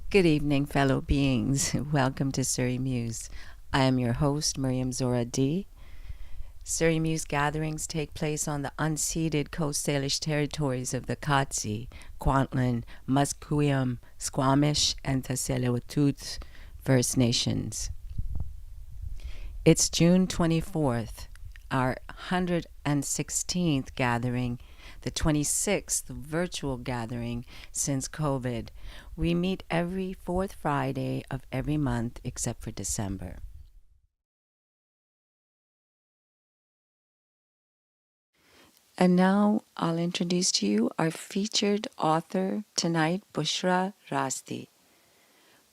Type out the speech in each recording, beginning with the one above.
Good evening, fellow beings. Welcome to Surrey Muse. I am your host, Mariam Zohra D. Surrey Muse gatherings take place on the unceded Coast Salish territories of the Katsi, Kwantlen, Musqueam, Squamish, and Tsleil-Waututh First Nations. It's June 24th, our 116th gathering, the 26th virtual gathering since COVID. We meet every fourth Friday of every month except for December. And now I'll introduce to you our featured author tonight, Boshra Rasti.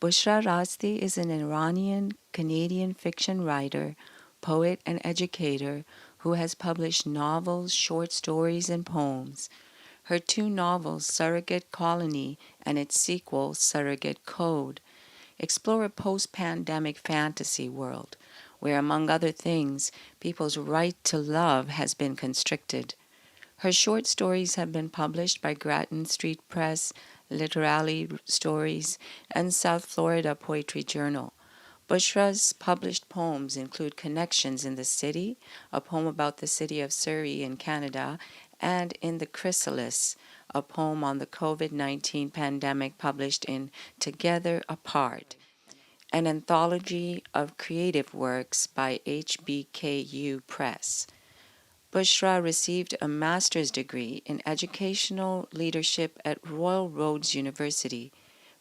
Boshra Rasti is an Iranian-Canadian fiction writer, poet, and educator who has published novels, short stories, and poems. Her two novels, Surrogate Colony and its sequel, Surrogate Code, explore a post-pandemic fantasy world where, among other things, people's right to love has been constricted. Her short stories have been published by Grattan Street Press, Literally Stories, and South Florida Poetry Journal. Boshra's published poems include Connections in the City, a poem about the city of Surrey in Canada, and In the Chrysalis, a poem on the COVID-19 pandemic published in Together Apart, an anthology of creative works by HBKU Press. Boshra received a master's degree in educational leadership at Royal Roads University.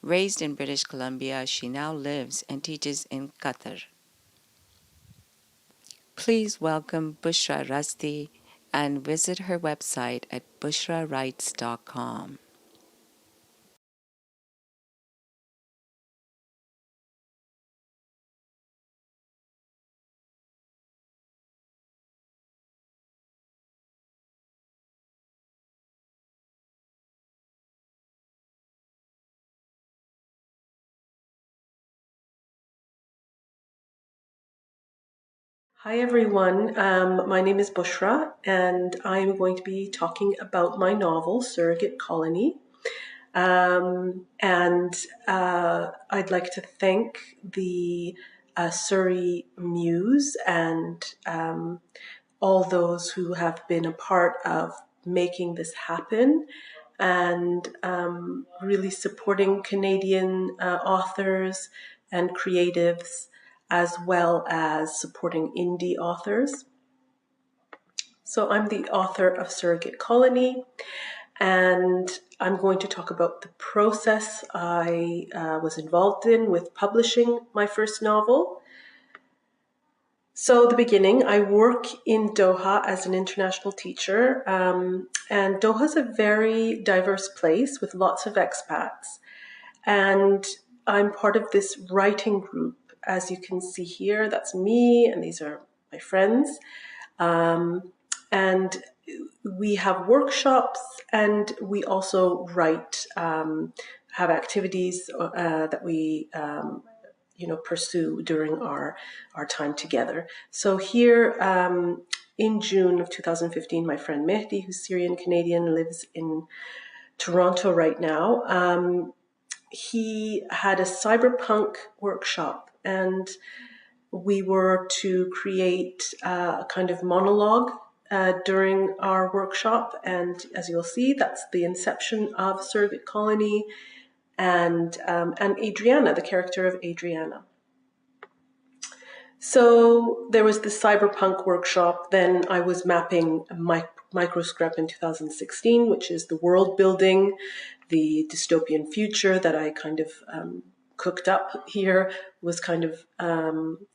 Raised in British Columbia, she now lives and teaches in Qatar. Please welcome Boshra Rasti and visit her website at bushrawrites.com. Hi everyone, my name is Boshra and I'm going to be talking about my novel, Surrogate Colony. And I'd like to thank the Surrey Muse and all those who have been a part of making this happen and really supporting Canadian authors and creatives, as well as supporting indie authors. So I'm the author of Surrogate Colony, and I'm going to talk about the process I was involved in with publishing my first novel. So the beginning, I work in Doha as an international teacher, and Doha is a very diverse place with lots of expats. And I'm part of this writing group. As you can see here, that's me, and these are my friends. And we have workshops, and we also write, have activities that we pursue during our time together. So here in June of 2015, my friend Mehdi, who's Syrian Canadian, lives in Toronto right now. He had a cyberpunk workshop, and we were to create a kind of monologue during our workshop. And as you'll see, that's the inception of Surrogate Colony and Adriana, the character of Adriana. So there was this cyberpunk workshop. Then I was mapping Microscript in 2016, which is the world building, the dystopian future that I kind of cooked up here, was kind of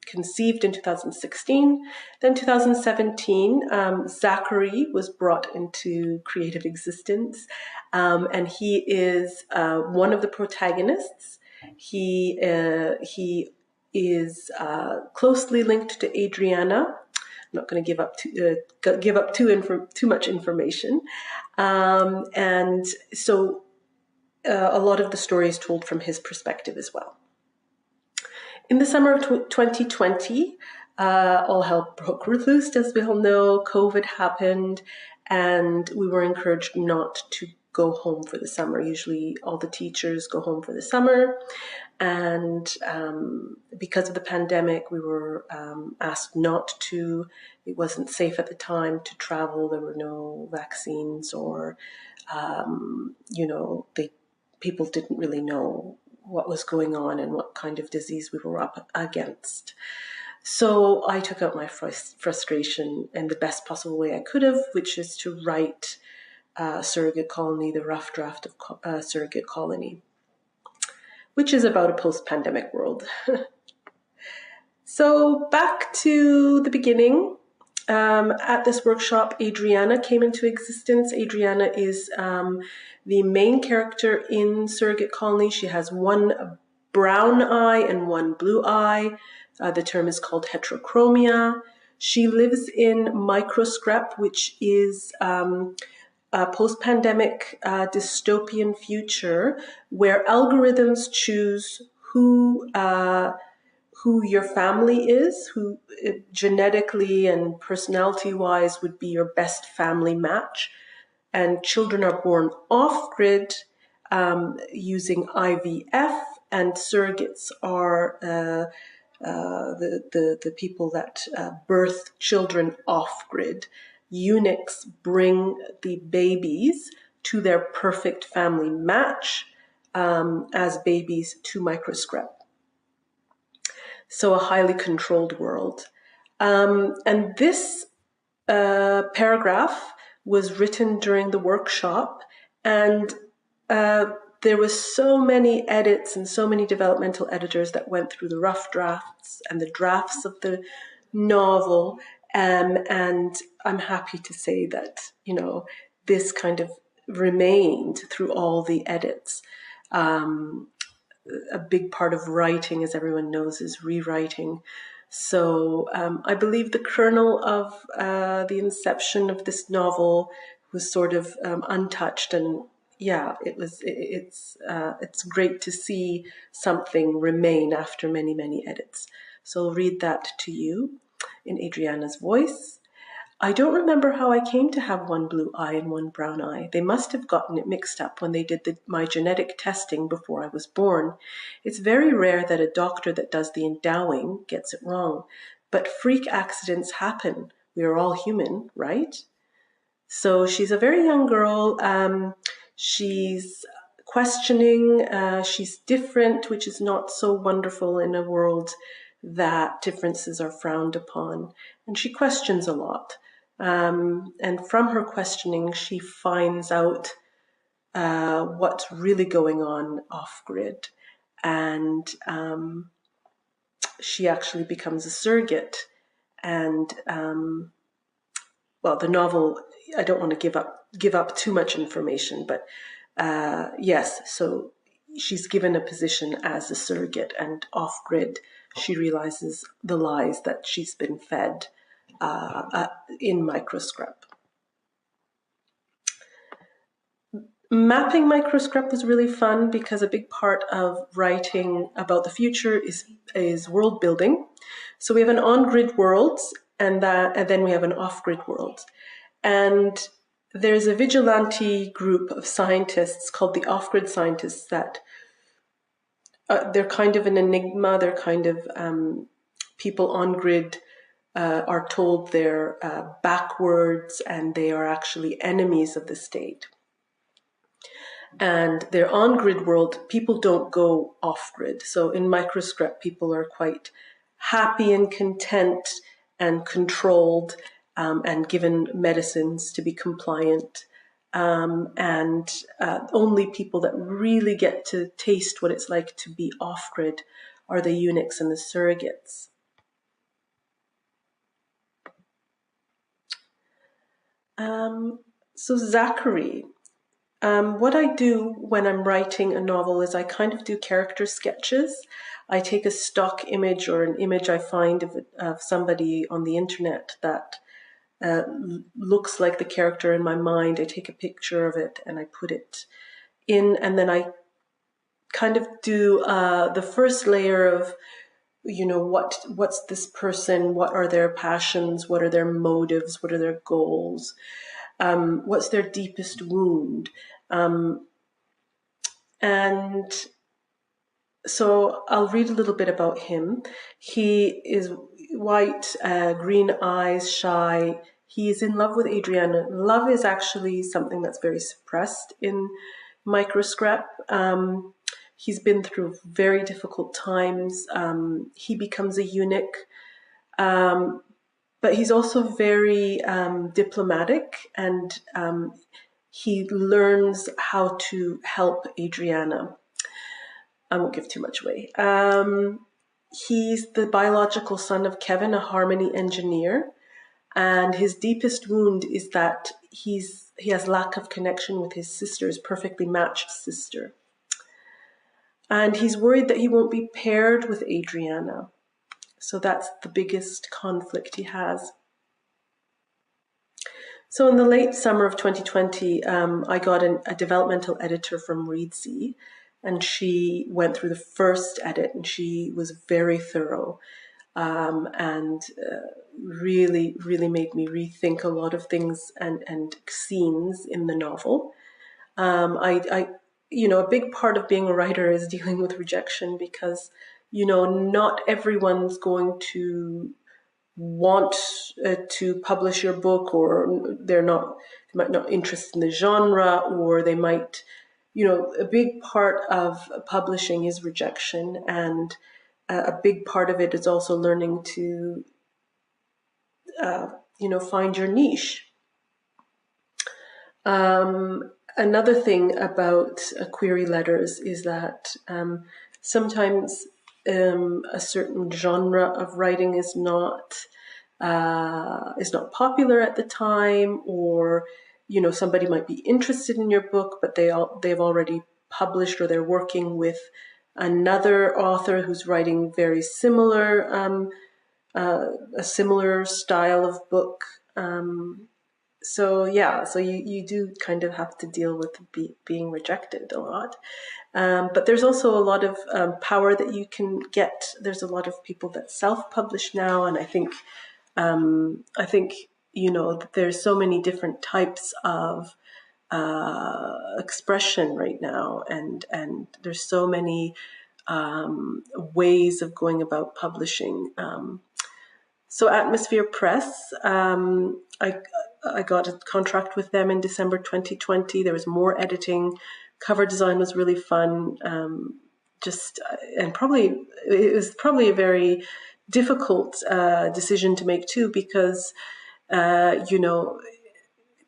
conceived in 2016. Then 2017, Zachary was brought into creative existence, and he is one of the protagonists. He is closely linked to Adriana. I'm not going to give up too much information, and so a lot of the story is told from his perspective as well. In the summer of 2020, all hell broke loose, as we all know. COVID happened, and we were encouraged not to go home for the summer. Usually all the teachers go home for the summer. And because of the pandemic, we were asked not to. It wasn't safe at the time to travel. There were no vaccines, or, people didn't really know what was going on and what kind of disease we were up against. So I took out my frustration in the best possible way I could have, which is to write Surrogate Colony, the rough draft of Surrogate Colony, which is about a post-pandemic world. So back to the beginning. At this workshop, Adriana came into existence. Adriana is the main character in Surrogate Colony. She has one brown eye and one blue eye. The term is called heterochromia. She lives in microscrep, which is a post-pandemic dystopian future where algorithms choose who your family is, who genetically and personality-wise would be your best family match. And children are born off-grid using IVF, and surrogates are the people that birth children off-grid. Eunuchs bring the babies to their perfect family match as babies to microscrep. So a highly controlled world. And this paragraph was written during the workshop, and there was so many edits and so many developmental editors that went through the rough drafts and the drafts of the novel. And I'm happy to say that, this kind of remained through all the edits. A big part of writing, as everyone knows, is rewriting. So I believe the kernel of the inception of this novel was sort of untouched, and it's great to see something remain after many, many edits. So I'll read that to you in Adriana's voice. I don't remember how I came to have one blue eye and one brown eye. They must have gotten it mixed up when they did my genetic testing before I was born. It's very rare that a doctor that does the endowing gets it wrong. But freak accidents happen. We are all human, right? So she's a very young girl. She's questioning. She's different, which is not so wonderful in a world that differences are frowned upon. And she questions a lot. And from her questioning, she finds out what's really going on off-grid. And she actually becomes a surrogate. And, the novel, I don't want to give up too much information, but yes, so she's given a position as a surrogate, and off-grid, she realizes the lies that she's been fed in microscrep. Mapping microscrep was really fun because a big part of writing about the future is world building. So we have an on-grid world, and then we have an off-grid world. And there's a vigilante group of scientists called the off-grid scientists that they're kind of an enigma. They're kind of people on-grid are told they're backwards, and they are actually enemies of the state. And their on-grid world, people don't go off-grid. So in microscrep, people are quite happy and content and controlled and given medicines to be compliant. And only people that really get to taste what it's like to be off-grid are the eunuchs and the surrogates. So Zachary, what I do when I'm writing a novel is I kind of do character sketches. I take a stock image or an image I find of somebody on the internet that looks like the character in my mind. I take a picture of it and I put it in, and then I kind of do the first layer of, what's this person, what are their passions, what are their motives, what are their goals, what's their deepest wound. And so I'll read a little bit about him. He is white, green eyes, shy. He is in love with Adriana. Love is actually something that's very suppressed in microscrep. He's been through very difficult times. He becomes a eunuch, but he's also very diplomatic, and he learns how to help Adriana. I won't give too much away. He's the biological son of Kevin, a harmony engineer, and his deepest wound is that he has lack of connection with his sister, his perfectly matched sister. And he's worried that he won't be paired with Adriana. So that's the biggest conflict he has. So in the late summer of 2020, I got a developmental editor from Reedsy, and she went through the first edit, and she was very thorough, and really, really made me rethink a lot of things and scenes in the novel. A big part of being a writer is dealing with rejection, because, not everyone's going to want to publish your book, or they might not interested in the genre, or they might, a big part of publishing is rejection, and a big part of it is also learning to, find your niche. Another thing about query letters is that sometimes a certain genre of writing is not popular at the time, or somebody might be interested in your book, but they've already published, or they're working with another author who's writing very similar, a similar style of book. So you do kind of have to deal with being rejected a lot. But there's also a lot of power that you can get. There's a lot of people that self-publish now, and I think that there's so many different types of expression right now, and there's so many ways of going about publishing. So Atmosphere Press, I got a contract with them in December 2020. There was more editing. Cover design was really fun. It was probably a very difficult decision to make too, because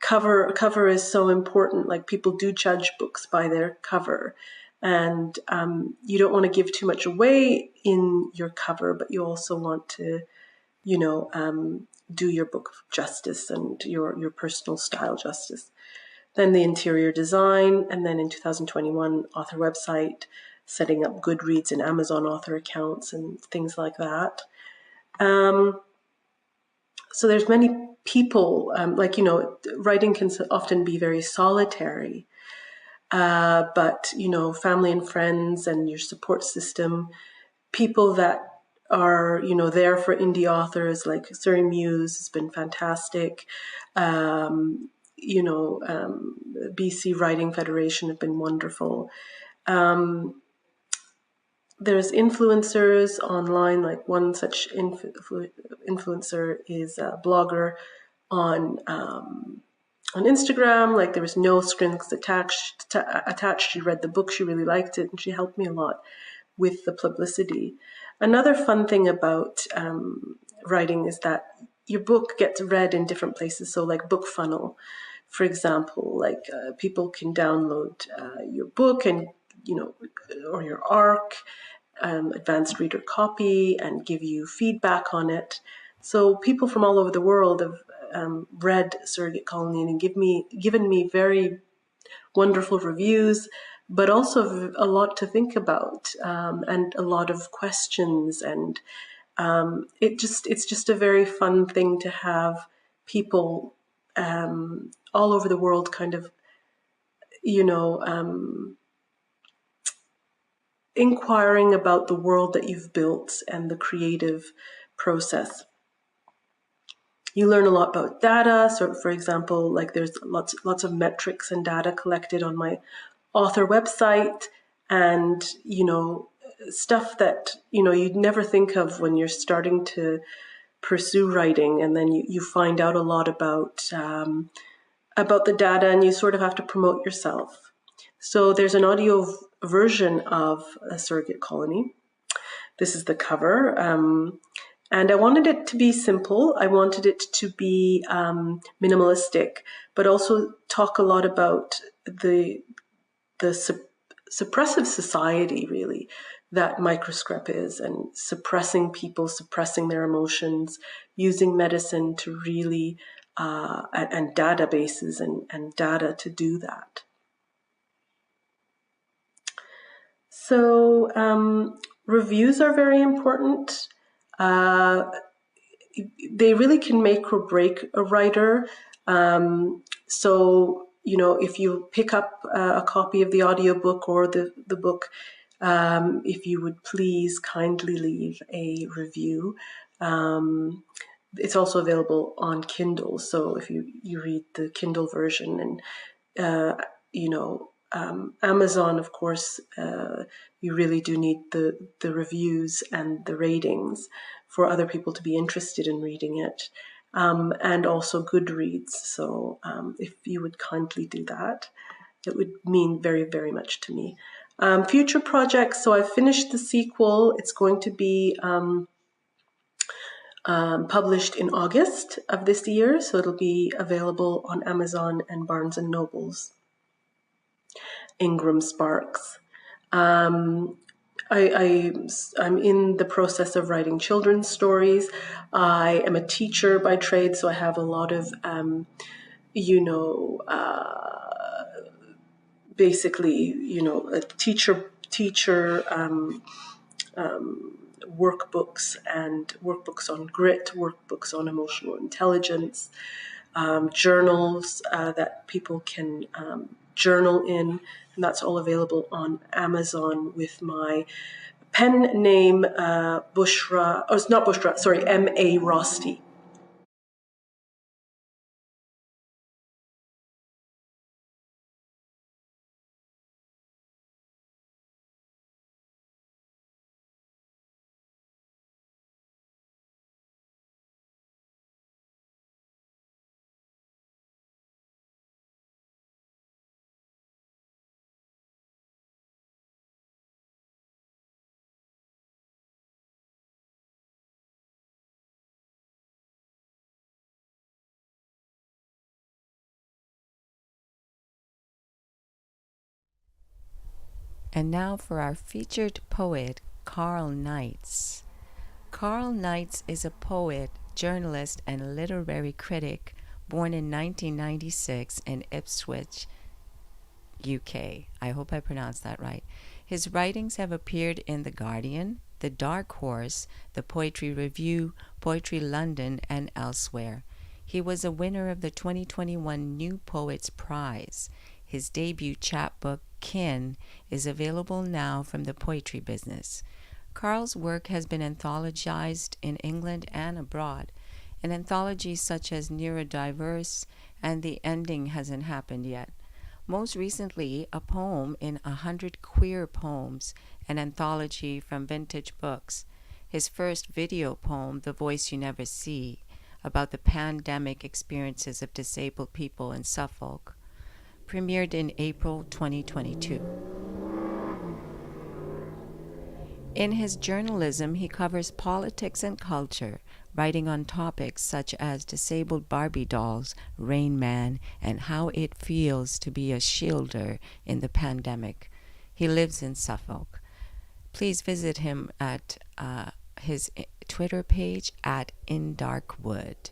cover is so important. Like, people do judge books by their cover, and you don't want to give too much away in your cover, but you also want to do your book justice and your personal style justice. Then the interior design, and then in 2021, author website, setting up Goodreads and Amazon author accounts and things like that. So there's many people, writing can often be very solitary, but, family and friends and your support system, people that are, there for indie authors, like Surrey Muse has been fantastic. BC Writing Federation have been wonderful. There's influencers online, like one such influencer is a blogger on Instagram. Like, there was no strings attached. She read the book, she really liked it, and she helped me a lot with the publicity. Another fun thing about writing is that your book gets read in different places. So, like Book Funnel, for example, like people can download your book and, or your ARC, advanced reader copy, and give you feedback on it. So people from all over the world have read Surrogate Colony and given me very wonderful reviews, but also a lot to think about, and a lot of questions. And it's just a very fun thing to have people all over the world kind of, inquiring about the world that you've built and the creative process. You learn a lot about data. So, for example, like there's lots of metrics and data collected on my author website, and stuff that you'd never think of when you're starting to pursue writing, and then you find out a lot about the data, and you sort of have to promote yourself. So there's an audio version of A Surrogate Colony. This is the cover. And I wanted it to be simple. I wanted it to be minimalistic, but also talk a lot about the suppressive society, really, that microscript is, and suppressing people, suppressing their emotions, using medicine to really, and databases and data to do that. So reviews are very important. Uh, they really can make or break a writer. So, if you pick up a copy of the audiobook or the book, if you would please kindly leave a review. It's also available on Kindle. So if you read the Kindle version, and Amazon, of course, you really do need the reviews and the ratings for other people to be interested in reading it, and also Goodreads. So if you would kindly do that, it would mean very, very much to me. Future projects. So I finished the sequel. It's going to be published in August of this year. So it'll be available on Amazon and Barnes and Nobles. Ingram Sparks. I'm in the process of writing children's stories. I am a teacher by trade, so I have a lot of, basically, a teacher workbooks, and workbooks on grit, workbooks on emotional intelligence, journals that people can journal in, and that's all available on Amazon with my pen name, Boshra, oh, it's not Boshra, sorry, M.A. Rasti. And now for our featured poet, Karl Knights. Karl Knights is a poet, journalist, and literary critic born in 1996 in Ipswich, UK. I hope I pronounced that right. His writings have appeared in The Guardian, The Dark Horse, The Poetry Review, Poetry London, and elsewhere. He was a winner of the 2021 New Poets Prize. His debut chapbook, Kin, is available now from the Poetry Business. Karl's work has been anthologized in England and abroad, in anthologies such as Neurodiverse and The Ending Hasn't Happened Yet. Most recently, a poem in 100 Queer Poems, an anthology from Vintage Books. His first video poem, The Voice You Never See, about the pandemic experiences of disabled people in Suffolk, premiered in April 2022. In his journalism, he covers politics and culture, writing on topics such as disabled Barbie dolls, Rain Man, and how it feels to be a shielder in the pandemic. He lives in Suffolk. Please visit him at his Twitter page at InDarkWood.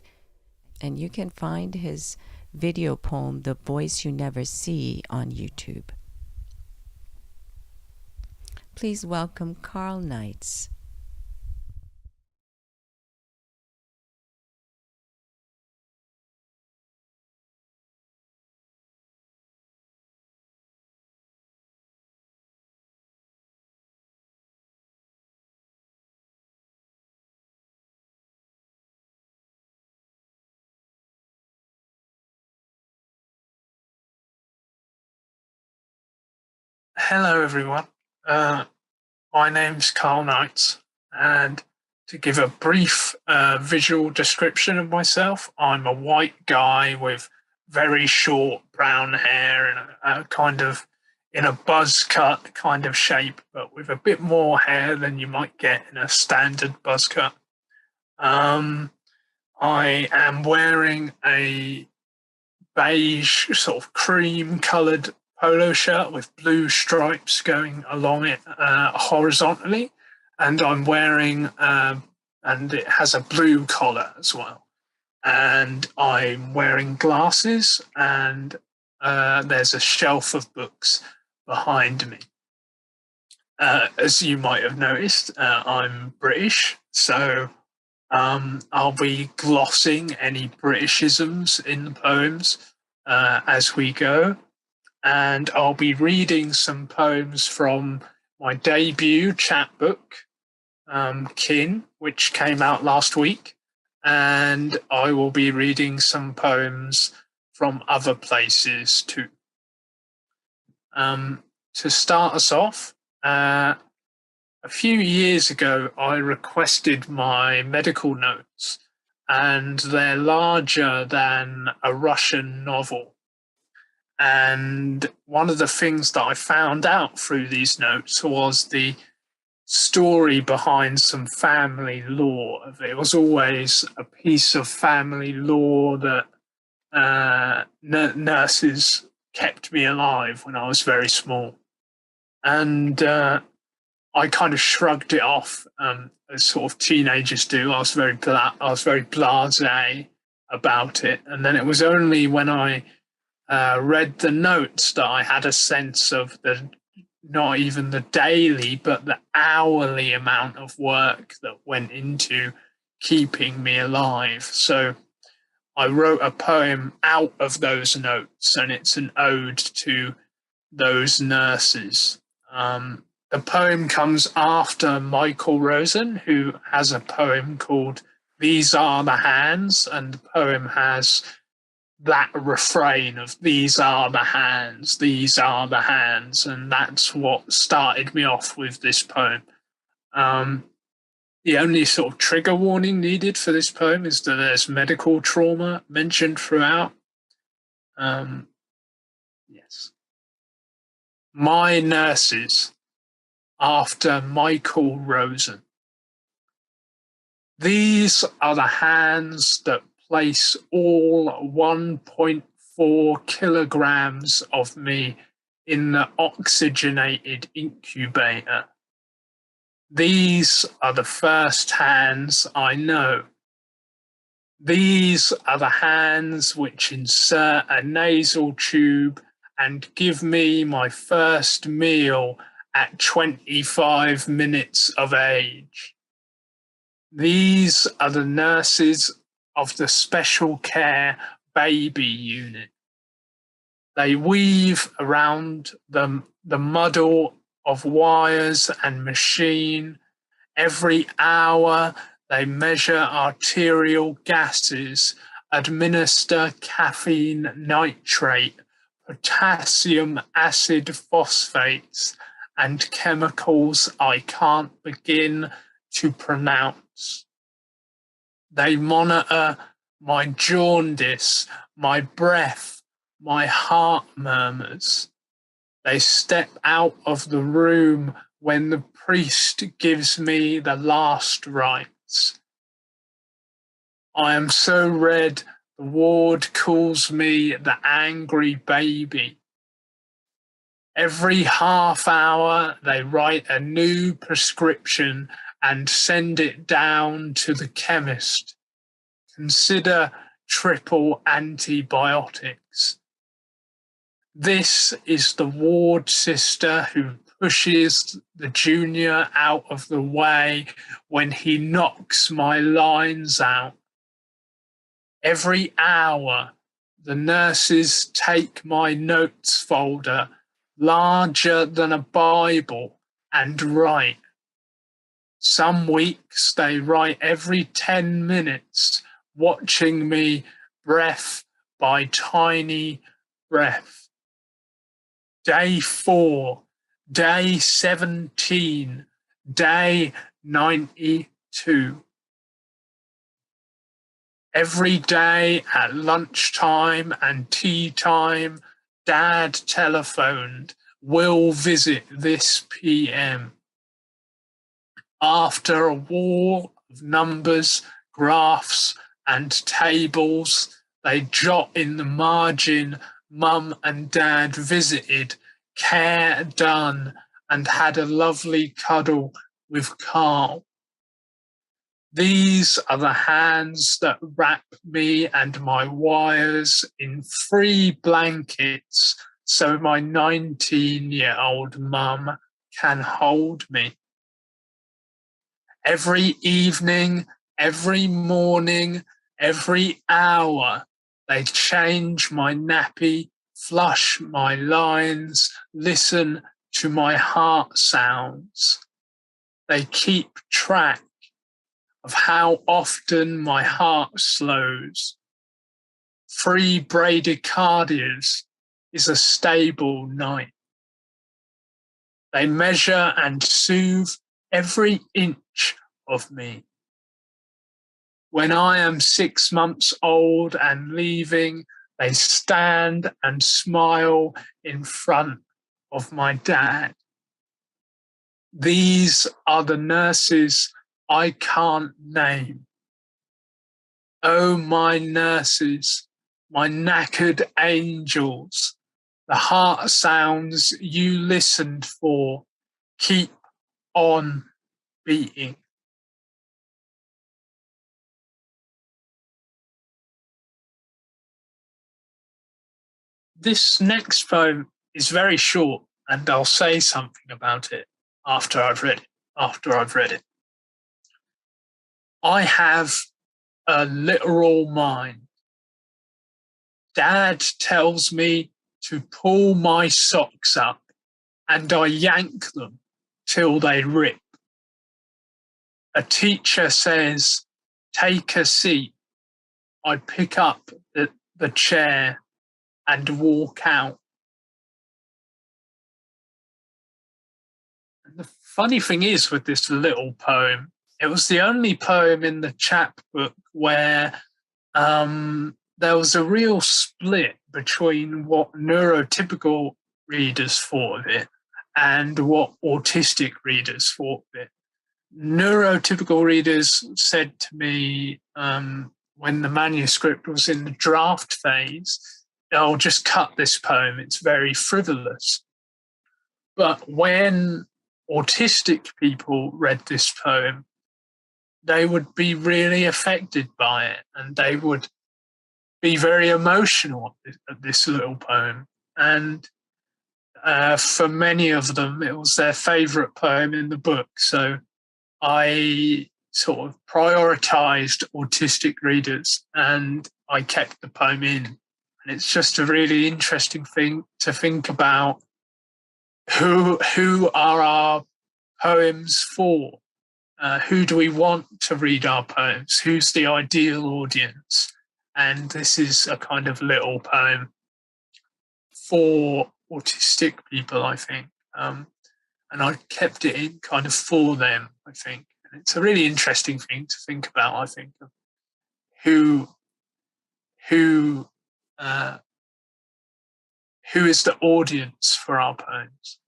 And you can find his video poem, The Voice You Never See, on YouTube. Please welcome Karl Knights. Hello, everyone. My name's Karl Knight, and to give a brief visual description of myself, I'm a white guy with very short brown hair and a kind of in a buzz cut kind of shape, but with a bit more hair than you might get in a standard buzz cut. I am wearing a beige, sort of cream coloured polo shirt with blue stripes going along it horizontally, and I'm wearing and it has a blue collar as well. And I'm wearing glasses, and there's a shelf of books behind me. As you might have noticed, I'm British, so I'll be glossing any Britishisms in the poems as we go. And I'll be reading some poems from my debut chapbook, Kin, which came out last week. And I will be reading some poems from other places too. To start us off, a few years ago, I requested my medical notes, and they're larger than a Russian novel. And one of the things that I found out through these notes was the story behind some family lore. It was always a piece of family lore that nurses kept me alive when I was very small. And I kind of shrugged it off, as sort of teenagers do. I was very blasé about it, and then it was only when I read the notes that I had a sense of the not even the daily, but the hourly amount of work that went into keeping me alive. So I wrote a poem out of those notes, and it's an ode to those nurses. The poem comes after Michael Rosen, who has a poem called These Are the Hands, and the poem has that refrain of these are the hands, these are the hands, and that's what started me off with this poem. The only sort of trigger warning needed for this poem is that there's medical trauma mentioned throughout. Yes. My nurses, after Michael Rosen. These are the hands that place all 1.4 kilograms of me in the oxygenated incubator. These are the first hands I know. These are the hands which insert a nasal tube and give me my first meal at 25 minutes of age. These are the nurses of the special care baby unit. They weave around the muddle of wires and machine. Every hour they measure arterial gases, administer caffeine nitrate, potassium acid phosphates, and chemicals I can't begin to pronounce. They monitor my jaundice, my breath, my heart murmurs. They step out of the room when the priest gives me the last rites. I am so red, the ward calls me the angry baby. Every half hour, they write a new prescription and send it down to the chemist. Consider triple antibiotics. This is the ward sister who pushes the junior out of the way when he knocks my lines out. Every hour, the nurses take my notes folder, larger than a Bible, and write. Some weeks they write every 10 minutes, watching me breath by tiny breath. Day 4, Day 17, day 92. Every day at lunchtime and tea time, Dad telephoned, "Will visit this PM." After a wall of numbers, graphs, and tables, they jot in the margin, "Mum and Dad visited, care done, and had a lovely cuddle with Karl." These are the hands that wrap me and my wires in 3 blankets so my 19-year-old mum can hold me. Every evening, every morning, every hour, they change my nappy, flush my lines, listen to my heart sounds. They keep track of how often my heart slows. 3 bradycardias is a stable night. They measure and soothe every inch of me. When I am 6 months old and leaving, they stand and smile in front of my dad. These are the nurses I can't name. Oh, my nurses, my knackered angels, the heart sounds you listened for keep on beating. This next poem is very short, and I'll say something about it after I've read it. I have a literal mind. Dad tells me to pull my socks up, and I yank them till they rip. A teacher says, "Take a seat." I pick up the chair and walk out. And the funny thing is with this little poem, it was the only poem in the chapbook where there was a real split between what neurotypical readers thought of it and what autistic readers thought of it. Neurotypical readers said to me when the manuscript was in the draft phase, "I'll just cut this poem, it's very frivolous." But when autistic people read this poem, they would be really affected by it and they would be very emotional at this little poem. And for many of them, it was their favourite poem in the book. So I sort of prioritized autistic readers and I kept the poem in. And it's just a really interesting thing to think about who are our poems for? Who do we want to read our poems? Who's the ideal audience? And this is a kind of little poem for autistic people, I think. And I kept it in kind of for them, I think. And it's a really interesting thing to think about, I think, of who is the audience for our poems.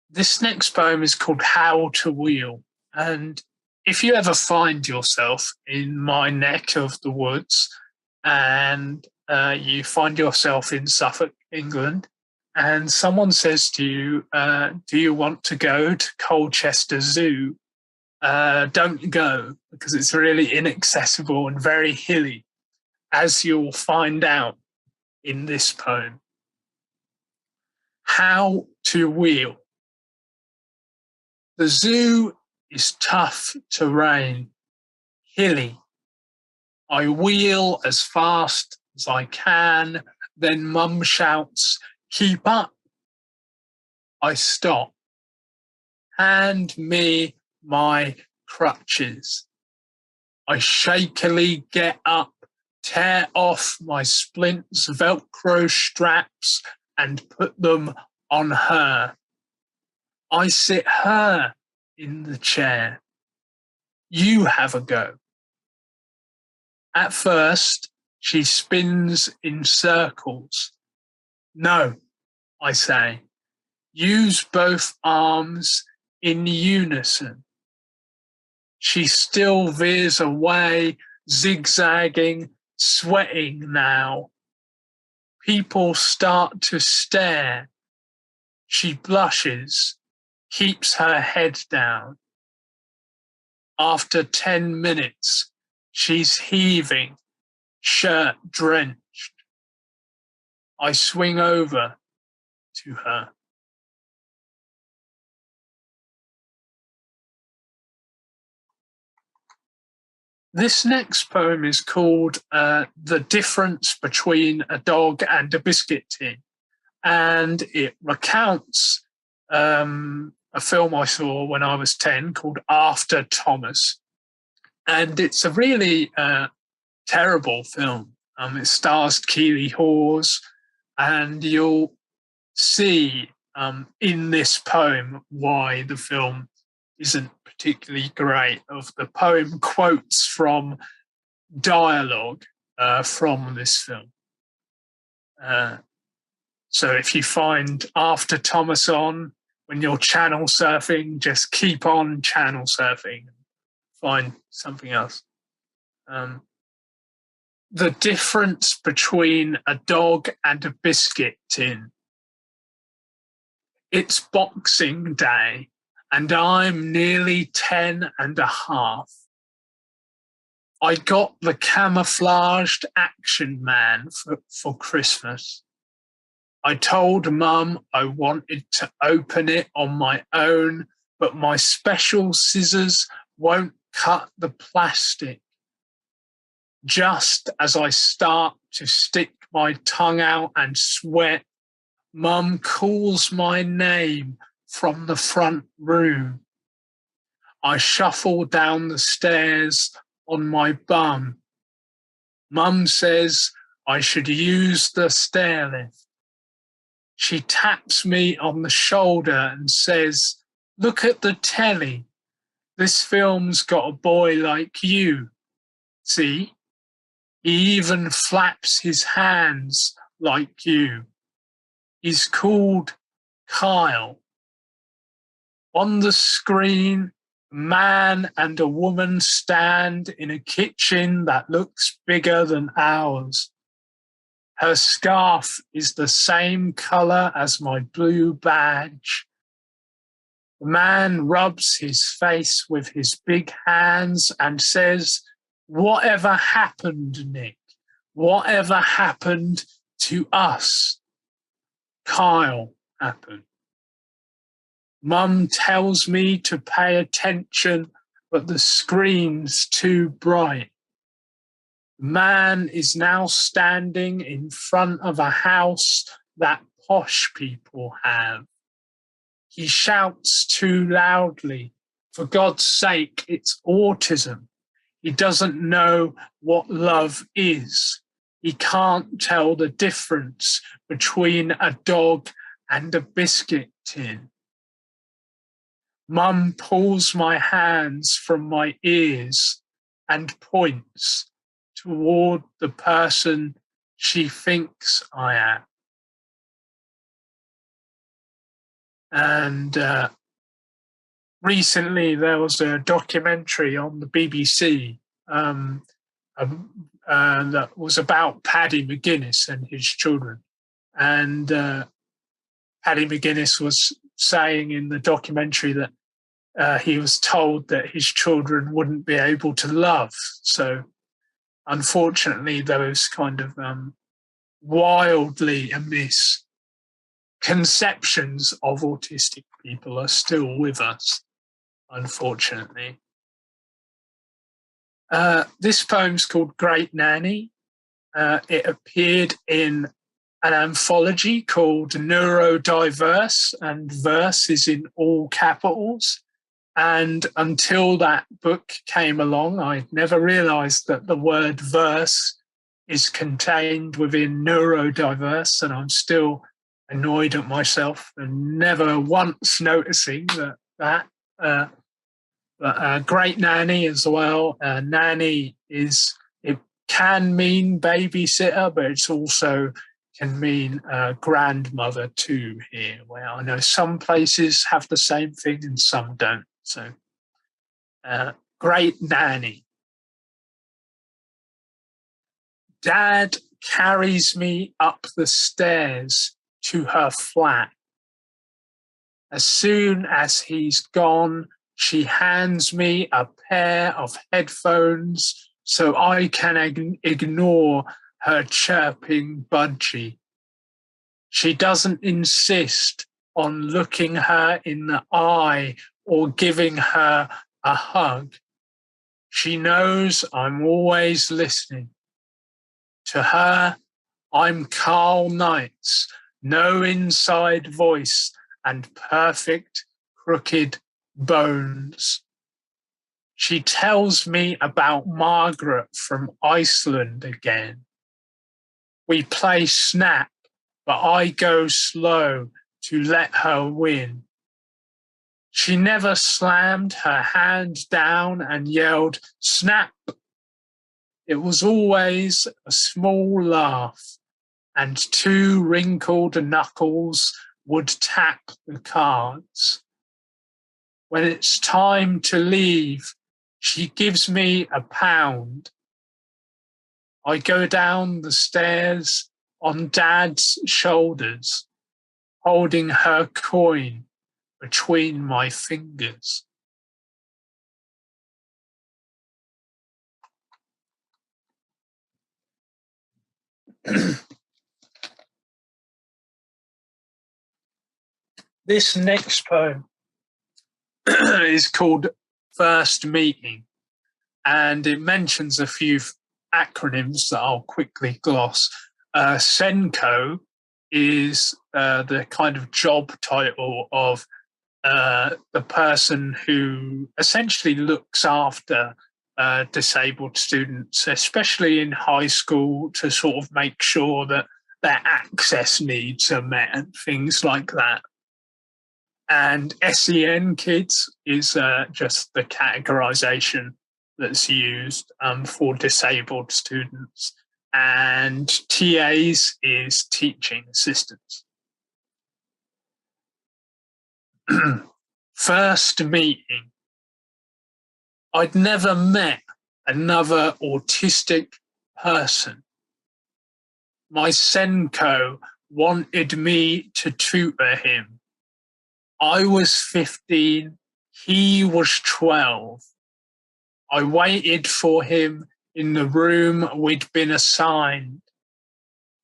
This next poem is called How to Wheel. And if you ever find yourself in my neck of the woods and you find yourself in Suffolk, England, and someone says to you, "Do you want to go to Colchester Zoo?" Don't go, because it's really inaccessible and very hilly, as you'll find out in this poem. How to Wheel. The zoo is tough terrain, hilly. I wheel as fast as I can, then Mum shouts, "Keep up." I stop. Hand me my crutches. I shakily get up, tear off my splints, Velcro straps, and put them on her. I sit her in the chair. You have a go. At first, she spins in circles. No, I say, use both arms in unison. She still veers away, zigzagging, sweating now. People start to stare. She blushes, keeps her head down. After 10 minutes, she's heaving, shirt drenched. I swing over to her. This next poem is called The Difference Between a Dog and a Biscuit Tin, and it recounts a film I saw when I was 10 called After Thomas. And it's a really terrible film. It stars Keely Hawes, and you'll see in this poem why the film isn't particularly great. Of the poem quotes from dialogue from this film. So if you find After Thomas on when you're channel surfing, just keep on channel surfing and find something else. The difference between a dog and a biscuit tin. It's Boxing Day, and I'm nearly 10 and a half. I got the camouflaged Action Man for Christmas. I told Mum I wanted to open it on my own, but my special scissors won't cut the plastic. Just as I start to stick my tongue out and sweat, Mum calls my name from the front room. I shuffle down the stairs on my bum. Mum says I should use the stair lift. She taps me on the shoulder and says, "Look at the telly. This film's got a boy like you. See? He even flaps his hands like you. He's called Karl." On the screen, a man and a woman stand in a kitchen that looks bigger than ours. Her scarf is the same color as my blue badge. The man rubs his face with his big hands and says, "Whatever happened, Nick? Whatever happened to us?" Kyle happened. Mum tells me to pay attention, but the screen's too bright. The man is now standing in front of a house that posh people have. He shouts too loudly. For God's sake, it's autism. He doesn't know what love is. He can't tell the difference between a dog and a biscuit tin. Mum pulls my hands from my ears and points toward the person she thinks I am. And recently there was a documentary on the BBC that was about Paddy McGuinness and his children. And Paddy McGuinness was saying in the documentary that he was told that his children wouldn't be able to love. So unfortunately, those kind of wildly amiss conceptions of autistic people are still with us, unfortunately. This poem's called Great Nanny. It appeared in an anthology called Neurodiverse, and verse is in all capitals. And until that book came along, I never realized that the word verse is contained within neurodiverse, and I'm still annoyed at myself and never once noticing that. But great nanny as well. Nanny it can mean babysitter, but it's also can mean grandmother too here, where I know some places have the same thing and some don't. So great nanny. Dad carries me up the stairs to her flat. As soon as he's gone, she hands me a pair of headphones so I can ignore her chirping budgie. She doesn't insist on looking her in the eye or giving her a hug. She knows I'm always listening. To her, I'm Karl Knight's no inside voice and perfect crooked bones. She tells me about Margaret from Iceland again. We play snap, but I go slow to let her win. She never slammed her hand down and yelled, "Snap!" It was always a small laugh, and two wrinkled knuckles would tap the cards. When it's time to leave, she gives me £1. I go down the stairs on Dad's shoulders, holding her coin between my fingers. This next poem is called First Meeting, and it mentions a few acronyms that I'll quickly gloss. SENCO is the kind of job title of the person who essentially looks after disabled students, especially in high school, to sort of make sure that their access needs are met and things like that. And SEN kids is just the categorization that's used for disabled students. And TAs is teaching assistants. First meeting. I'd never met another autistic person. My SENCO wanted me to tutor him. I was 15, he was 12. I waited for him in the room we'd been assigned.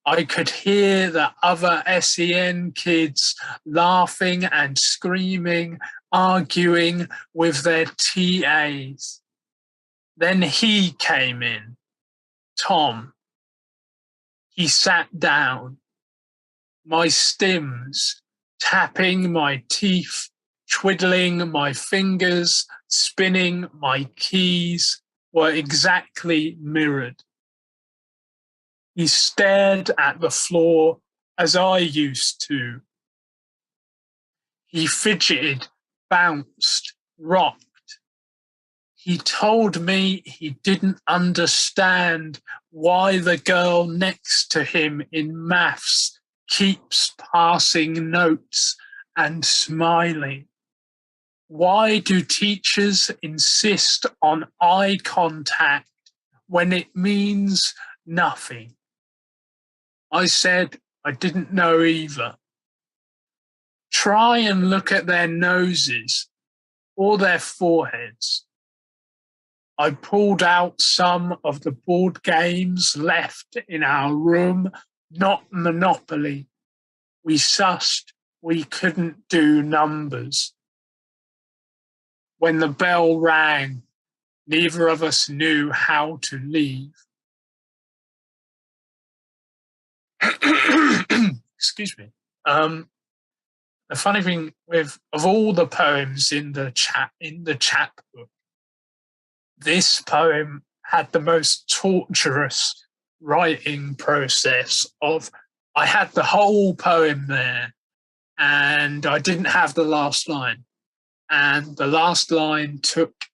I could hear the other SEN kids laughing and screaming, arguing with their TAs. Then he came in, Tom. He sat down. My stims, tapping my teeth, twiddling my fingers, spinning my keys, were exactly mirrored. He stared at the floor as I used to. He fidgeted, bounced, rocked. He told me he didn't understand why the girl next to him in maths keeps passing notes and smiling. Why do teachers insist on eye contact when it means nothing? I said I didn't know either. Try and look at their noses or their foreheads. I pulled out some of the board games left in our room, not Monopoly. We sussed we couldn't do numbers. When the bell rang, neither of us knew how to leave. Excuse me. The funny thing of all the poems in the chat book, this poem had the most torturous writing process of I had the whole poem there, and I didn't have the last line. And the last line took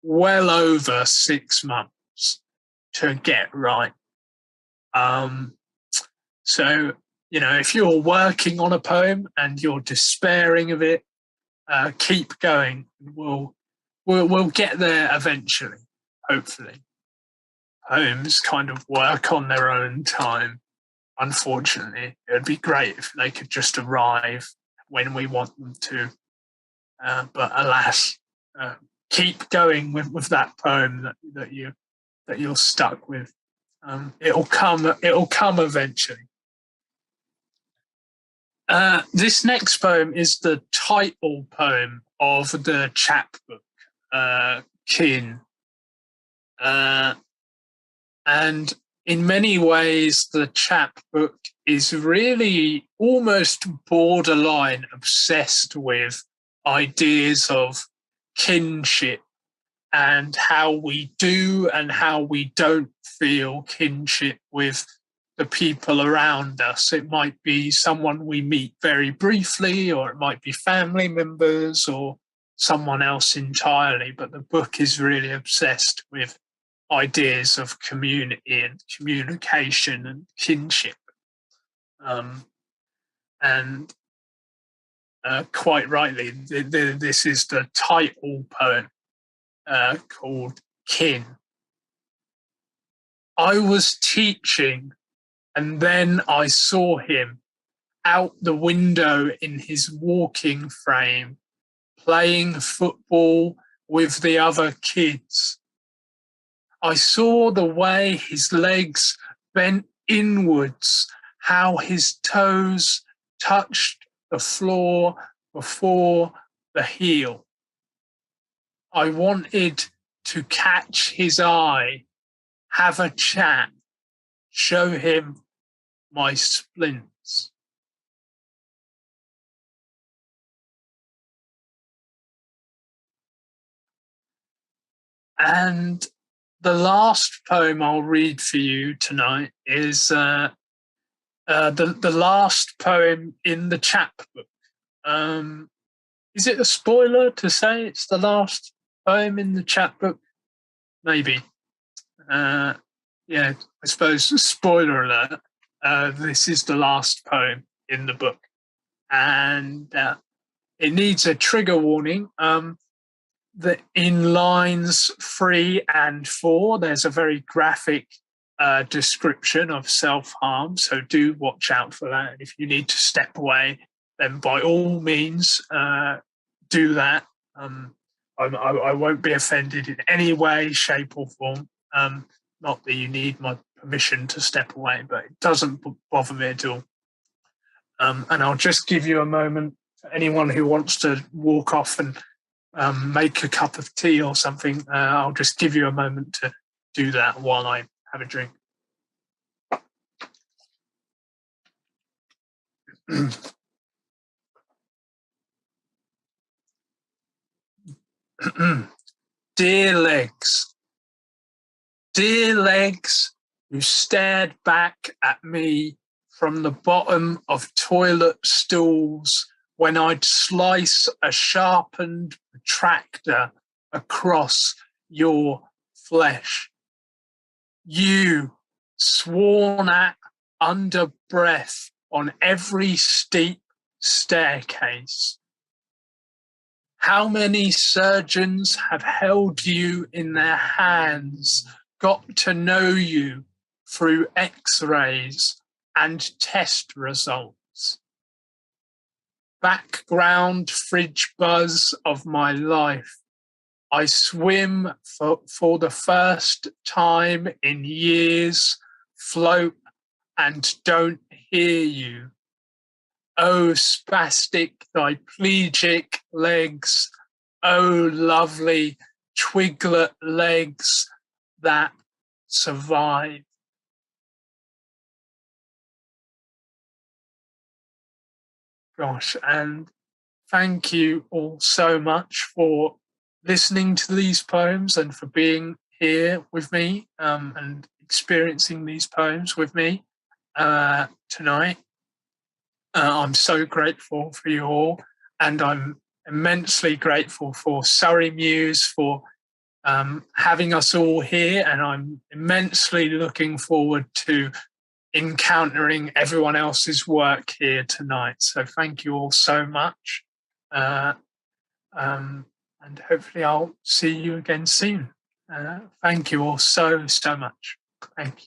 well over 6 months to get right. So, if you're working on a poem and you're despairing of it, keep going. We'll get there eventually, hopefully. Poems kind of work on their own time. Unfortunately, it would be great if they could just arrive when we want them to. But alas, keep going with that poem that you're stuck with. It'll come eventually. This next poem is the title poem of the chapbook, Kin. And in many ways, the chapbook is really almost borderline obsessed with ideas of kinship and how we do and how we don't feel kinship with the people around us. It might be someone we meet very briefly, or it might be family members or someone else entirely, but the book is really obsessed with ideas of community and communication and kinship. And quite rightly, this is the title poem called Kin. I was teaching, and then I saw him out the window in his walking frame, playing football with the other kids. I saw the way his legs bent inwards, how his toes touched the floor before the heel. I wanted to catch his eye, have a chat, show him my splints. And the last poem I'll read for you tonight is the last poem in the chapbook. Is it a spoiler to say it's the last poem in the chapbook? Maybe. I suppose, spoiler alert, this is the last poem in the book. And it needs a trigger warning. That in lines 3 and 4, there's a very graphic description of self-harm, so do watch out for that. And if you need to step away, then by all means do that. I won't be offended in any way, shape or form. Not that you need my permission to step away, but it doesn't bother me at all. And I'll just give you a moment for anyone who wants to walk off and make a cup of tea or something. I'll just give you a moment to do that while I have a drink. Dear legs who stared back at me from the bottom of toilet stools when I'd slice a sharpened protractor across your flesh. You, sworn at under breath on every steep staircase. How many surgeons have held you in their hands, got to know you through x-rays and test results? Background fridge buzz of my life. I swim for the first time in years, float and don't hear you. Oh, spastic, diplegic legs. Oh, lovely twiglet legs that survive. Gosh, and thank you all so much for listening to these poems and for being here with me and experiencing these poems with me. tonight. I'm so grateful for you all, and I'm immensely grateful for Surrey Muse for having us all here, and I'm immensely looking forward to encountering everyone else's work here tonight. So thank you all so much. And hopefully I'll see you again soon. Thank you all so much. Thank you.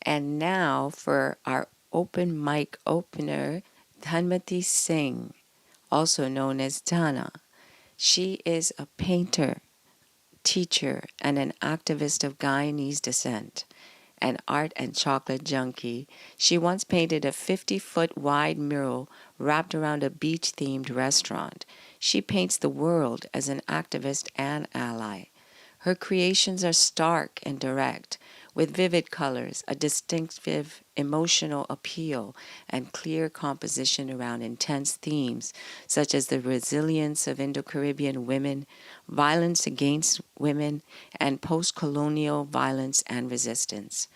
And now for our open mic opener, Dhanmatie Singh, also known as Dana. She is a painter, teacher, and an activist of Guyanese descent. An art and chocolate junkie, she once painted a 50-foot wide mural wrapped around a beach-themed restaurant. She paints the world as an activist and ally. Her creations are stark and direct, with vivid colors, a distinctive emotional appeal, and clear composition around intense themes such as the resilience of Indo-Caribbean women, violence against women, and post-colonial violence and resistance.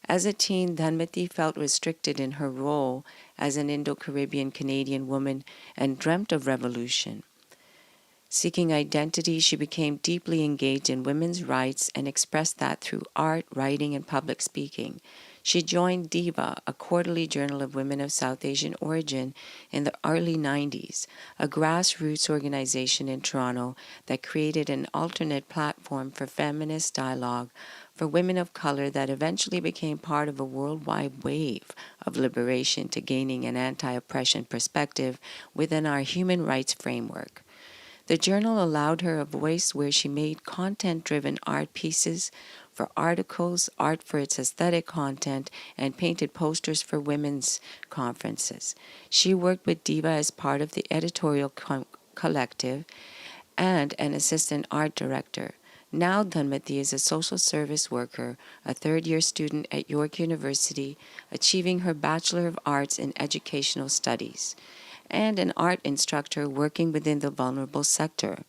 As a teen, Dhanmatie felt restricted in her role as an Indo-Caribbean Canadian woman and dreamt of revolution. Seeking identity, she became deeply engaged in women's rights and expressed that through art, writing, and public speaking. She joined Diva, a quarterly journal of women of South Asian origin, in the early 90s, a grassroots organization in Toronto that created an alternate platform for feminist dialogue for women of color that eventually became part of a worldwide wave of liberation to gaining an anti-oppression perspective within our human rights framework. The journal allowed her a voice where she made content-driven art pieces for articles, art for its aesthetic content, and painted posters for women's conferences. She worked with Diva as part of the editorial collective and an assistant art director. Now Dhanmatie is a social service worker, a third-year student at York University, achieving her Bachelor of Arts in Educational Studies, and an art instructor working within the vulnerable sector.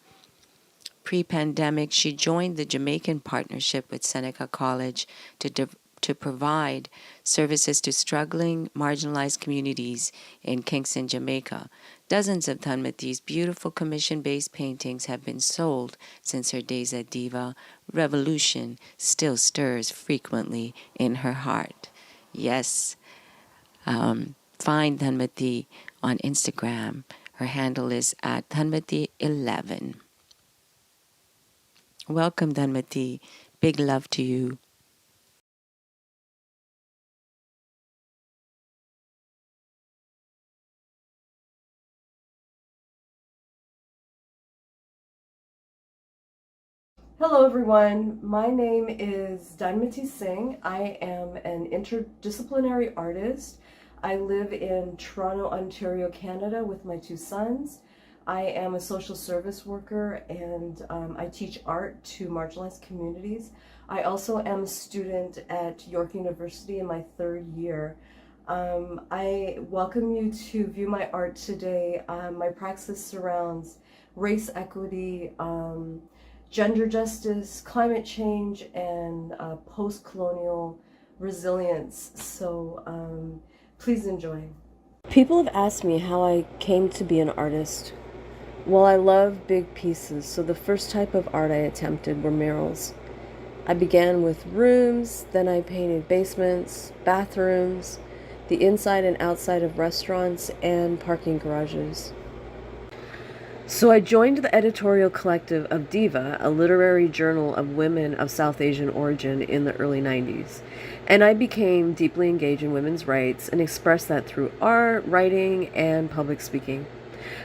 Pre-pandemic, she joined the Jamaican partnership with Seneca College to provide services to struggling, marginalized communities in Kingston, Jamaica. Dozens of Dhanmatie's beautiful commission-based paintings have been sold since her days at Diva. Revolution still stirs frequently in her heart. Yes, find Dhanmatie on Instagram. Her handle is at Dhanmatie11. Welcome, Dhanmatie. Big love to you. Hello everyone, my name is Dhanmatie Singh. I am an interdisciplinary artist. I live in Toronto, Ontario, Canada with my two sons. I am a social service worker and I teach art to marginalized communities. I also am a student at York University in my third year. I welcome you to view my art today. My practice surrounds race equity, gender justice, climate change, and post-colonial resilience. So please enjoy. People have asked me how I came to be an artist. Well, I love big pieces, so the first type of art I attempted were murals. I began with rooms, then I painted basements, bathrooms, the inside and outside of restaurants, and parking garages. So I joined the editorial collective of Diva, a literary journal of women of South Asian origin, in the early 90s. And I became deeply engaged in women's rights and expressed that through art, writing, and public speaking.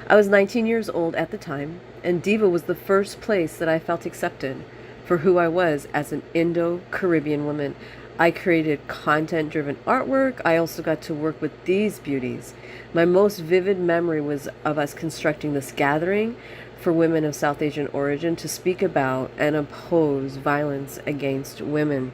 I was 19 years old at the time, and Diva was the first place that I felt accepted. for who I was as an Indo-Caribbean woman. I created content-driven artwork. I also got to work with these beauties. My most vivid memory was of us constructing this gathering for women of South Asian origin to speak about and oppose violence against women.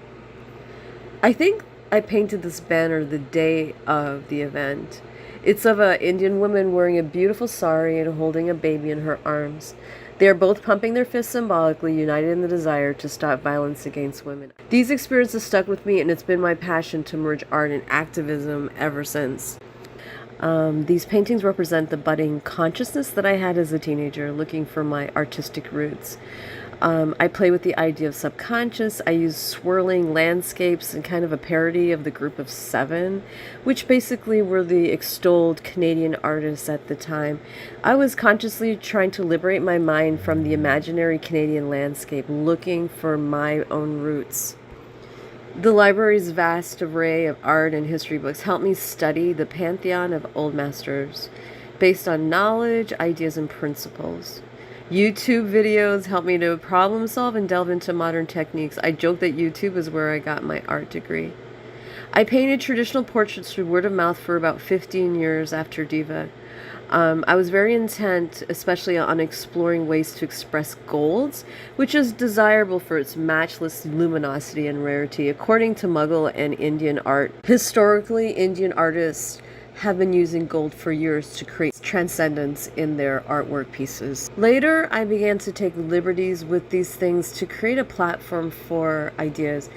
I think I painted this banner the day of the event. It's of an Indian woman wearing a beautiful sari and holding a baby in her arms. They are both pumping their fists symbolically, united in the desire to stop violence against women. These experiences stuck with me, and it's been my passion to merge art and activism ever since. These paintings represent the budding consciousness that I had as a teenager, looking for my artistic roots. I play with the idea of subconscious. I use swirling landscapes and kind of a parody of the Group of Seven, which basically were the extolled Canadian artists at the time. I was consciously trying to liberate my mind from the imaginary Canadian landscape, looking for my own roots. The library's vast array of art and history books helped me study the pantheon of old masters based on knowledge, ideas, and principles. YouTube videos help me to problem solve and delve into modern techniques. I joke that YouTube is where I got my art degree. I painted traditional portraits through word of mouth for about 15 years after Diva. I was very intent, especially on exploring ways to express golds, which is desirable for its matchless luminosity and rarity. According to Mughal and Indian art, historically, Indian artists have been using gold for years to create transcendence in their artwork pieces. Later, I began to take liberties with these things to create a platform for ideas,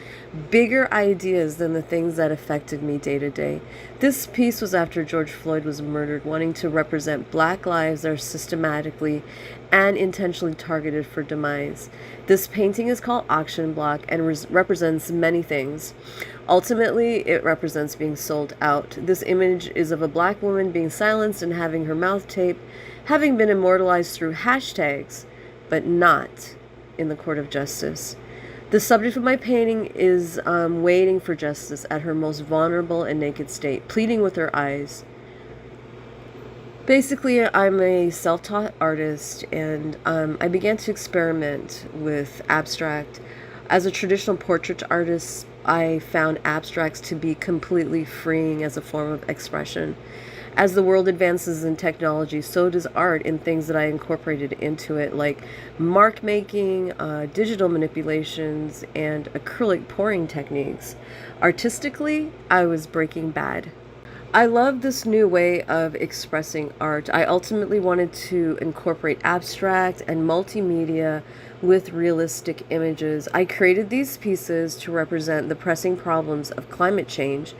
bigger ideas than the things that affected me day to day. This piece was after George Floyd was murdered, wanting to represent Black lives that are systematically and intentionally targeted for demise. This painting is called Auction Block and represents many things. Ultimately, it represents being sold out. This image is of a Black woman being silenced and having her mouth taped, having been immortalized through hashtags, but not in the court of justice. The subject of my painting is waiting for justice at her most vulnerable and naked state, pleading with her eyes. Basically, I'm a self-taught artist, and I began to experiment with abstract. As a traditional portrait artist, I found abstracts to be completely freeing as a form of expression. As the world advances in technology, so does art in things that I incorporated into it, like mark making, digital manipulations, and acrylic pouring techniques. Artistically, I was Breaking Bad. I love this new way of expressing art. I ultimately wanted to incorporate abstract and multimedia with realistic images. I created these pieces to represent the pressing problems of climate change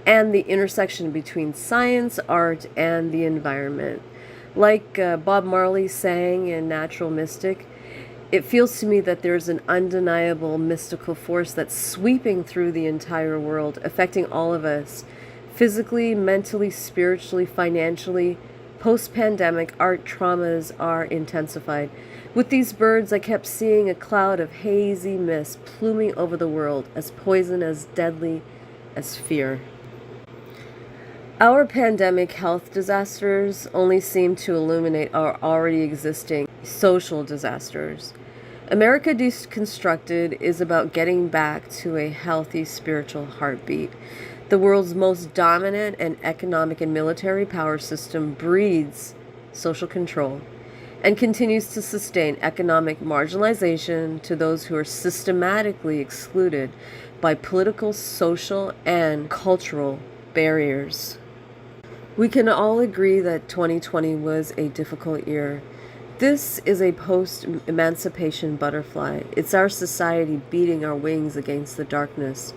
and the intersection between science, art, and the environment. Like Bob Marley sang in Natural Mystic, it feels to me that there's an undeniable mystical force that's sweeping through the entire world, affecting all of us. Physically, mentally, spiritually, financially, post-pandemic, art traumas are intensified. With these birds, I kept seeing a cloud of hazy mist pluming over the world, as poison, as deadly as fear. Our pandemic health disasters only seem to illuminate our already existing social disasters. America Deconstructed is about getting back to a healthy spiritual heartbeat. The world's most dominant and economic and military power system breeds social control and continues to sustain economic marginalization to those who are systematically excluded by political, social, and cultural barriers. We can all agree that 2020 was a difficult year. This is a post-emancipation butterfly. It's our society beating our wings against the darkness.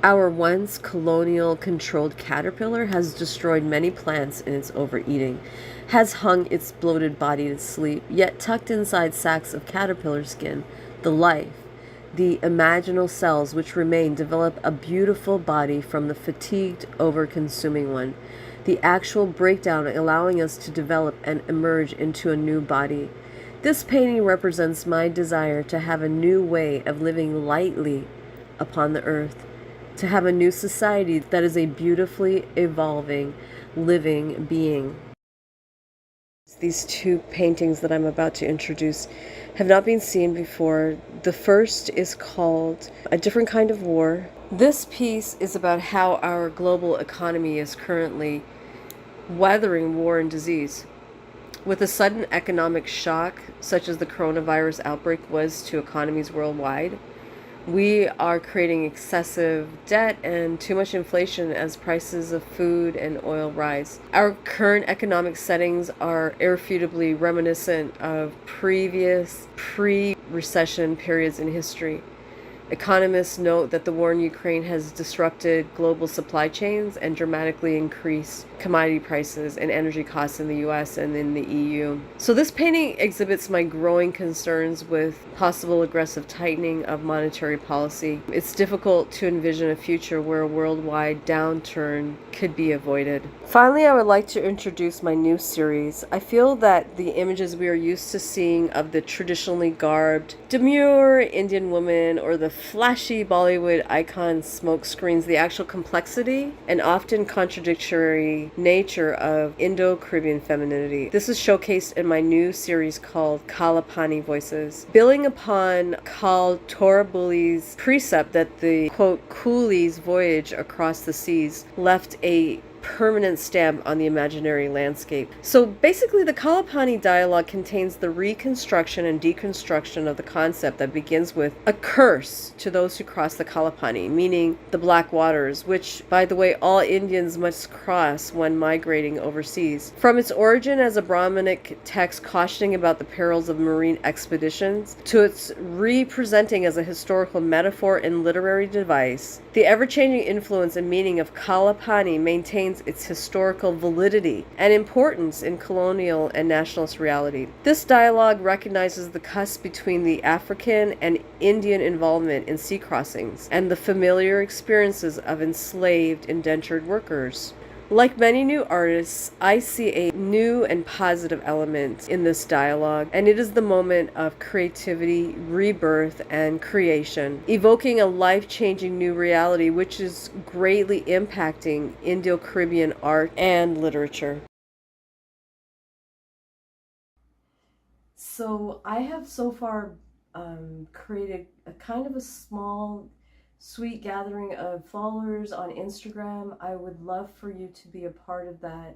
Our once colonial controlled caterpillar has destroyed many plants in its overeating, has hung its bloated body to sleep, yet tucked inside sacks of caterpillar skin, the life, the imaginal cells which remain develop a beautiful body from the fatigued, over-consuming one, the actual breakdown allowing us to develop and emerge into a new body. This painting represents my desire to have a new way of living lightly upon the earth, to have a new society that is a beautifully evolving, living being. These two paintings that I'm about to introduce have not been seen before. The first is called A Different Kind of War. This piece is about how our global economy is currently weathering war and disease. With a sudden economic shock, such as the coronavirus outbreak was to economies worldwide, we are creating excessive debt and too much inflation as prices of food and oil rise. Our current economic settings are irrefutably reminiscent of previous pre-recession periods in history. Economists note that the war in Ukraine has disrupted global supply chains and dramatically increased commodity prices and energy costs in the US and in the EU. So this painting exhibits my growing concerns with possible aggressive tightening of monetary policy. It's difficult to envision a future where a worldwide downturn could be avoided. Finally, I would like to introduce my new series. I feel that the images we are used to seeing of the traditionally garbed, demure Indian woman or the flashy Bollywood icon smoke screens the actual complexity and often contradictory nature of Indo-Caribbean femininity. This is showcased in my new series called Kalapani Voices. Building upon Karl Torabully's precept that the, quote, coolie's voyage across the seas left a permanent stamp on the imaginary landscape. So basically the Kalapani dialogue contains the reconstruction and deconstruction of the concept that begins with a curse to those who cross the Kalapani, meaning the black waters, which, by the way, all Indians must cross when migrating overseas. From its origin as a Brahminic text cautioning about the perils of marine expeditions, to its representing as a historical metaphor and literary device, the ever-changing influence and meaning of Kalapani maintains its historical validity and importance in colonial and nationalist reality. This dialogue recognizes the cusp between the African and Indian involvement in sea crossings and the familiar experiences of enslaved indentured workers. Like many new artists, I see a new and positive element in this dialogue, and it is the moment of creativity, rebirth, and creation, evoking a life-changing new reality which is greatly impacting Indo-Caribbean art and literature. So I have so far created a kind of a small sweet gathering of followers on Instagram. I would love for you to be a part of that.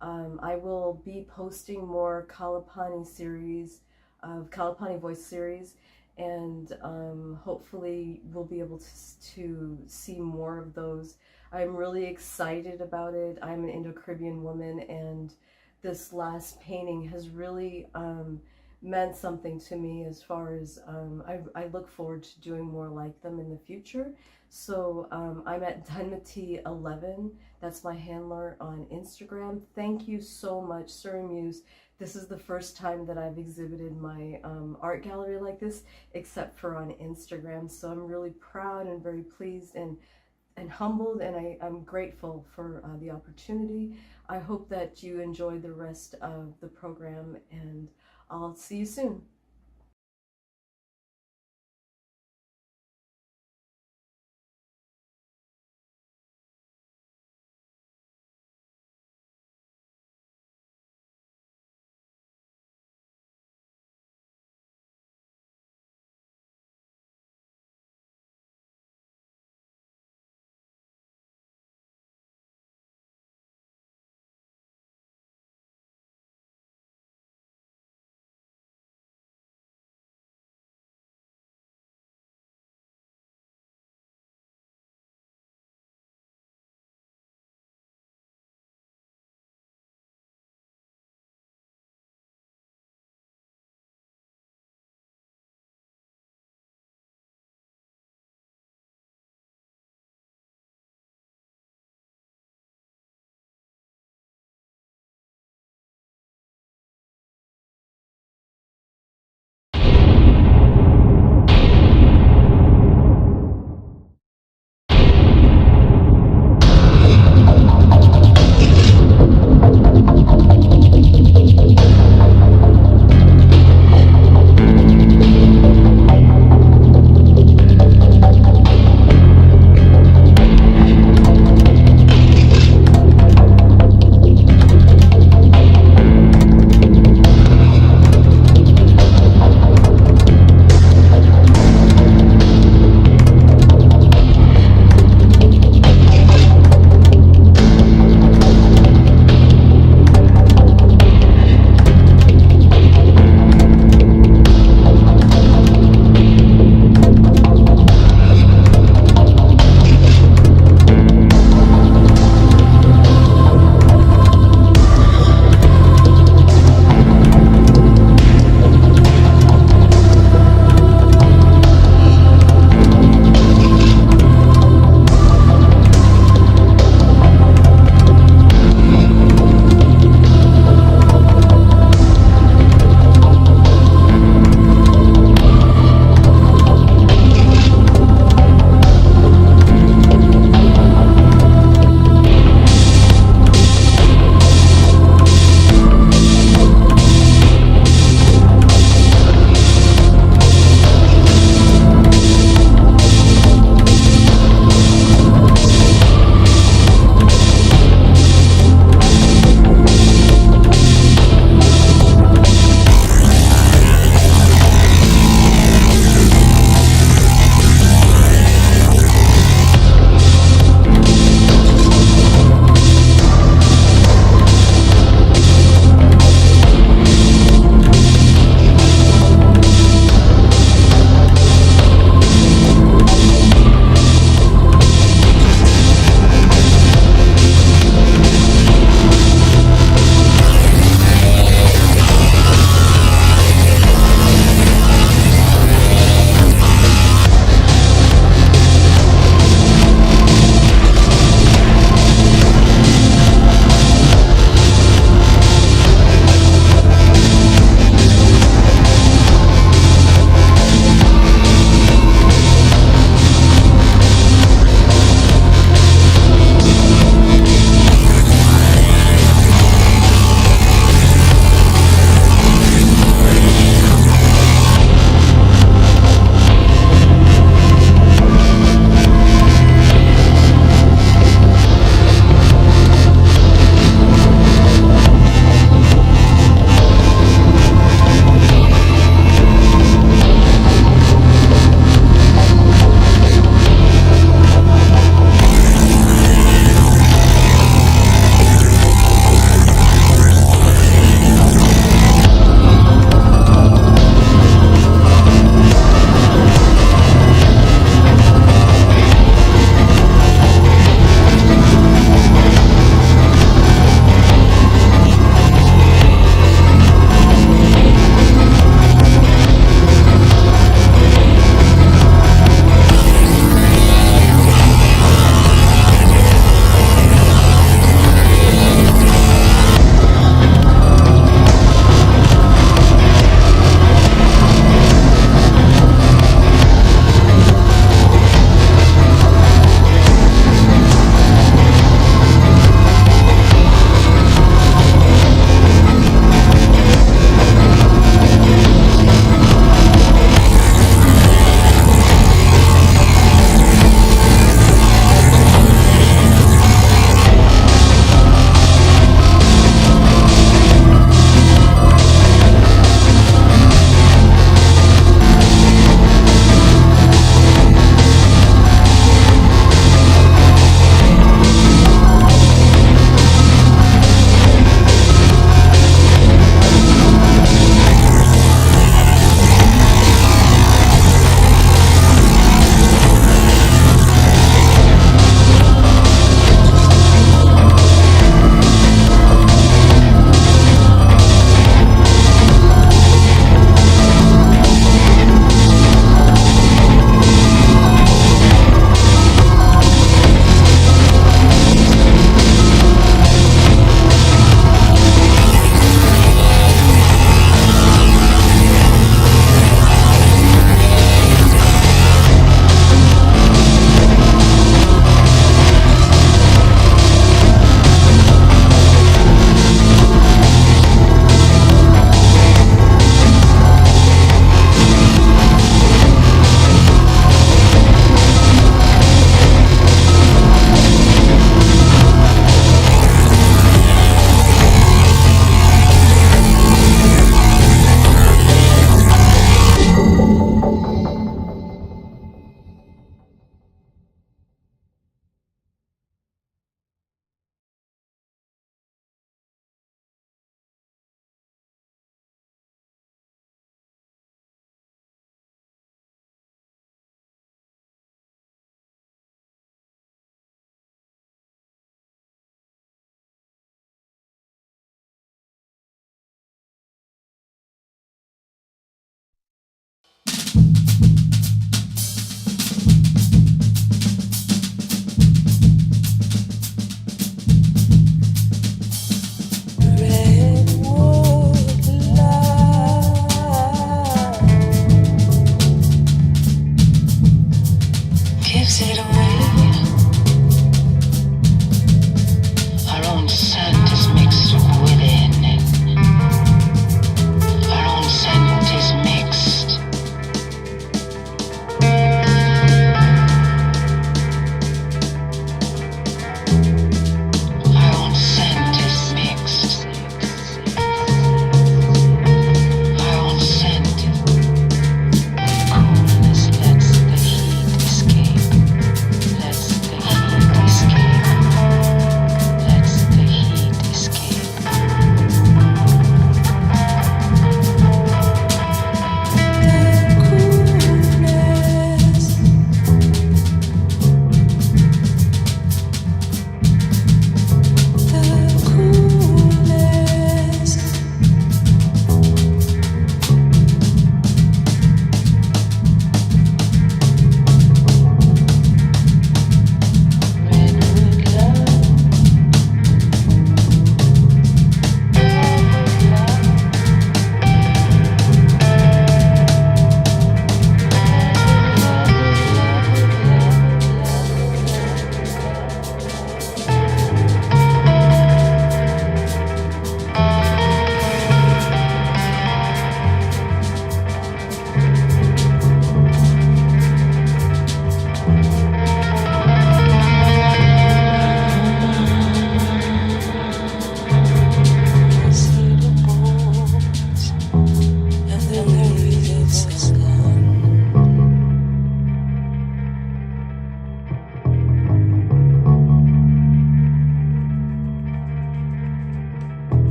I will be posting more Kalapani series, Kalapani voice series, and hopefully we'll be able to see more of those. I'm really excited about it. I'm an Indo-Caribbean woman, and this last painting has really meant something to me as far as I look forward to doing more like them in the future. So I'm at Dhanmatie 11. That's my handler on Instagram. Thank you so much, Surrey Muse. This is the first time that I've exhibited my art gallery like this, except for on Instagram. So I'm really proud and very pleased and humbled, and I'm grateful for the opportunity. I hope that you enjoy the rest of the program, and I'll see you soon.